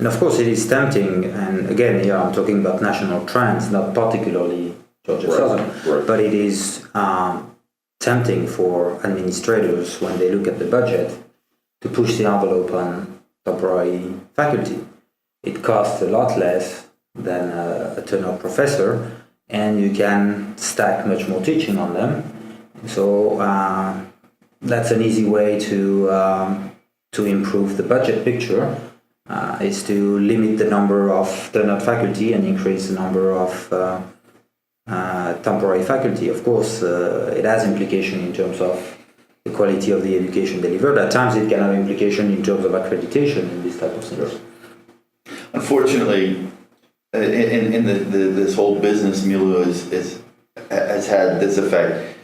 And of course, it is tempting, and again, here I'm talking about national trends, not particularly Georgia Southern, but it is tempting for administrators when they look at the budget to push the envelope on temporary faculty. It costs a lot less than a tenured professor, and you can stack much more teaching on them. So that's an easy way to improve the budget picture, is to limit the number of tenured faculty and increase the number of temporary faculty. Of course, it has implication in terms of the quality of the education delivered. At times, it can have implication in terms of accreditation and this type of things. Unfortunately, in this whole business milieu has had this effect.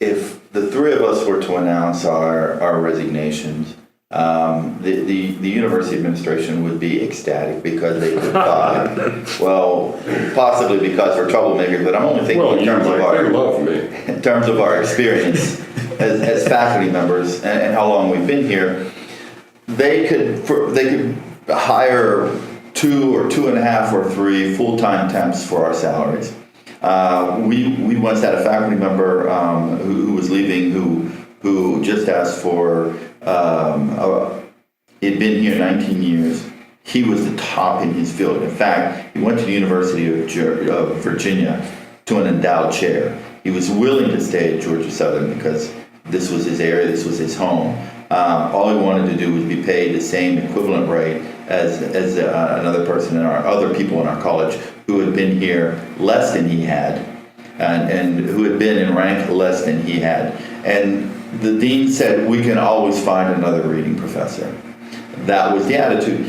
If the three of us were to announce our resignations, the university administration would be ecstatic because they could buy. Well, possibly because we're troublemakers, but I'm only thinking in terms of our experience as faculty members and how long we've been here. They could hire 2 or 2.5 or 3 full-time temps for our salaries. We once had a faculty member who was leaving who just asked for. He'd been here 19 years. He was the top in his field. In fact, he went to the University of Virginia to an endowed chair. He was willing to stay at Georgia Southern because this was his area, this was his home. All he wanted to do was be paid the same equivalent rate as another person other people in our college who had been here less than he had, and who had been in rank less than he had. And the dean said, we can always find another reading professor. That was the attitude.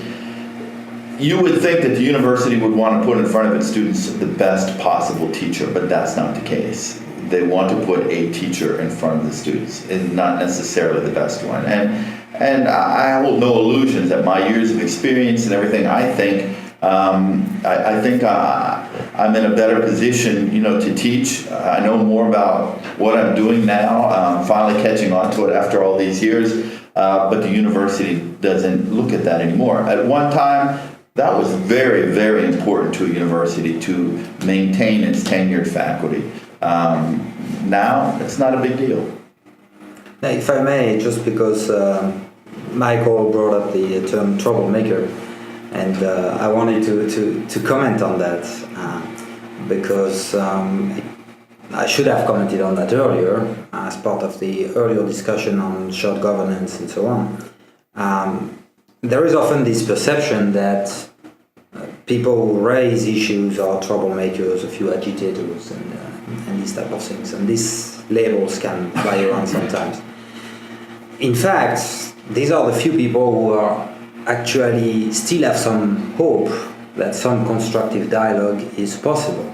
You would think that the university would want to put in front of its students the best possible teacher, but that's not the case. They want to put a teacher in front of the students, and not necessarily the best one. And I hold no illusions that my years of experience and everything, I think I'm in a better position, to teach. I know more about what I'm doing now, finally catching on to it after all these years, but the university doesn't look at that anymore. At one time, that was very, very important to a university to maintain its tenured faculty. Now, it's not a big deal. Now, if I may, just because Michael brought up the term troublemaker, and I wanted to comment on that because I should have commented on that earlier as part of the earlier discussion on shared governance and so on. There is often this perception that people who raise issues are troublemakers, a few agitators, and these type of things. And these labels can fly around sometimes. In fact, these are the few people who are actually still have some hope that some constructive dialogue is possible.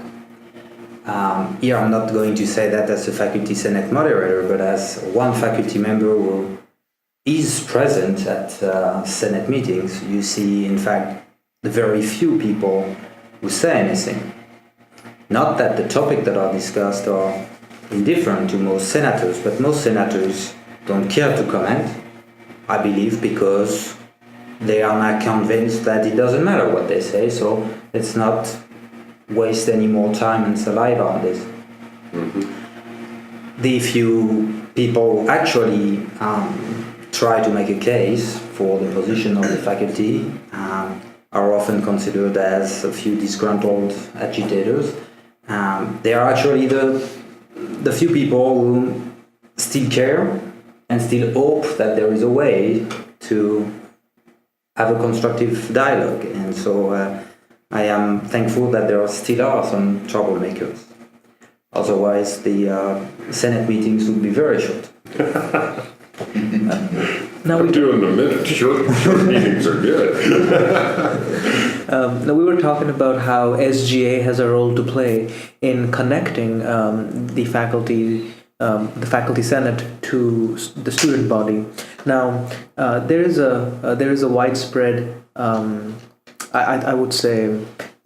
Here I'm not going to say that as a faculty senate moderator, but as one faculty member who is present at senate meetings, you see in fact the very few people who say anything. Not that the topics that are discussed are indifferent to most senators, but most senators don't care to comment, I believe, because they are not convinced that it doesn't matter what they say, so let's not waste any more time and saliva on this. Mm-hmm. The few people actually try to make a case for the position of the faculty are often considered as a few disgruntled agitators. They are actually the few people who still care and still hope that there is a way to have a constructive dialogue. And so I am thankful that there still are some troublemakers. Otherwise, the Senate meetings would be very short. Now we do in a minute. Short meetings are good. Now we were talking about how SGA has a role to play in connecting the faculty senate to the student body. Now there is a widespread, I would say,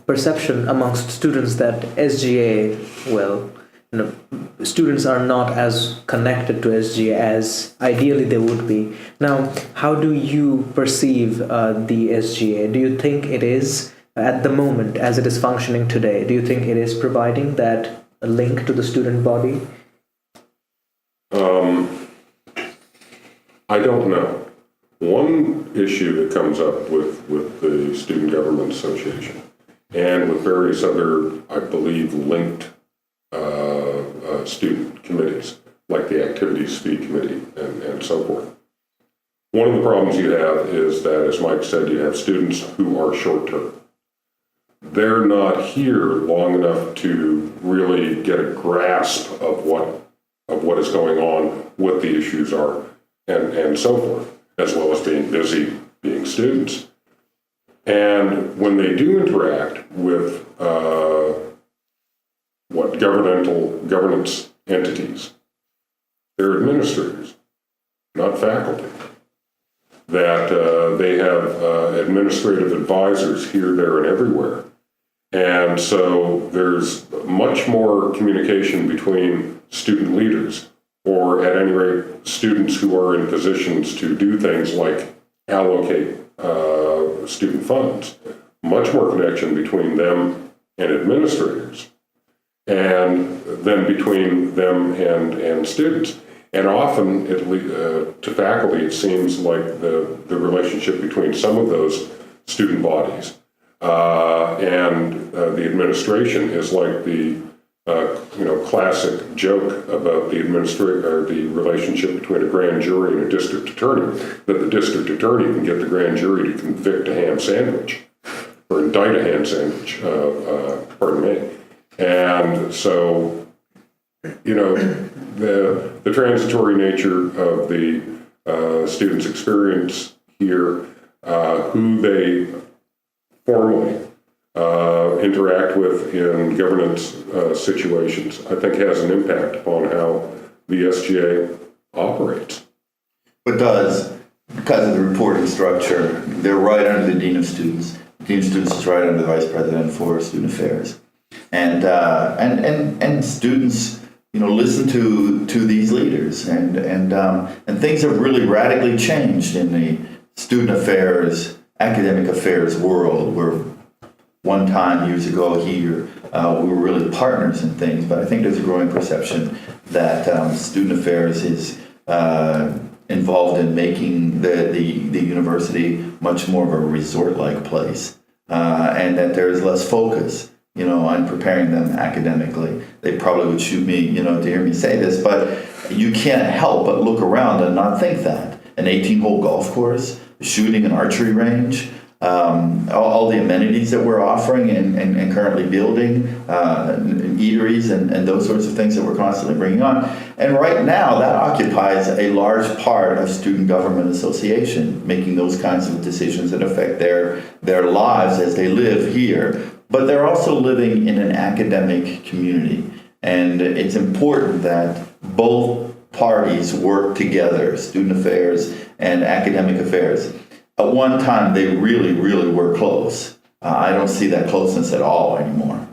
perception amongst students that SGA, well, students are not as connected to SGA as ideally they would be. Now, how do you perceive the SGA? Do you think it is, at the moment, as it is functioning today, do you think it is providing that link to the student body? I don't know. One issue that comes up with the Student Government Association and with various other, I believe, linked student committees, like the Activities Fee Committee and so forth. One of the problems you have is that, as Mike said, you have students who are short-term. They're not here long enough to really get a grasp of what is going on, what the issues are, and so forth, as well as being busy being students. And when they do interact with governance entities, they're administrators, not faculty. That they have administrative advisors here, there, and everywhere. And so there's much more communication between student leaders, or at any rate, students who are in positions to do things like allocate student funds. Much more connection between them and administrators, and then between them and students. And often, to faculty, it seems like the relationship between some of those student bodies and the administration is like the classic joke about the relationship between a grand jury and a district attorney, that the district attorney can get the grand jury to convict a ham sandwich or indict a ham sandwich, pardon me. And so, the transitory nature of the students' experience here, who they formally interact with in governance situations, I think has an impact upon how the SGA operates. But does, because of the reporting structure, they're right under the Dean of Students. The Dean of Students is right under the Vice President for Student Affairs. And students, listen to these leaders, and things have really radically changed in the student affairs, academic affairs world, where one time years ago here we were really partners in things, but I think there's a growing perception that student affairs is involved in making the university much more of a resort-like place, and that there is less focus on preparing them academically. They probably would shoot me, to hear me say this, but you can't help but look around and not think that. An 18-hole golf course, shooting an archery range, all the amenities that we're offering and currently building, eateries and those sorts of things that we're constantly bringing on. And right now, that occupies a large part of Student Government Association, making those kinds of decisions that affect their lives as they live here. But they're also living in an academic community. And it's important that both parties work together, student affairs and academic affairs. At one time, they really, really were close. I don't see that closeness at all anymore.